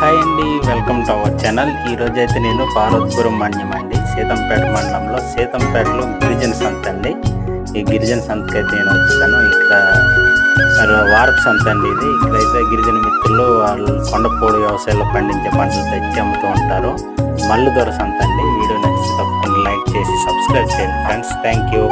Hi అండి, welcome to our channel. ఈరోజైతే నేను పార్వతీపురం మండలం అండి, సీతంపేట మండలంలో సీతంపేటలో గిరిజన సంత అండి. ఈ గిరిజన సంతకి అయితే నేను వచ్చాను. ఇక్కడ వారపు సంత అండి ఇది. ఇక్కడైతే గిరిజన మిత్రులు వాళ్ళు కొండపోడు వ్యవసాయంలో పండించే పంటలు తెచ్చి అమ్ముతూ ఉంటారు. మల్లుదొర సంత అండి. వీడియో నచ్చితే తప్పకుండా లైక్ చేసి సబ్స్క్రైబ్ చేయండి ఫ్రెండ్స్. Thank you.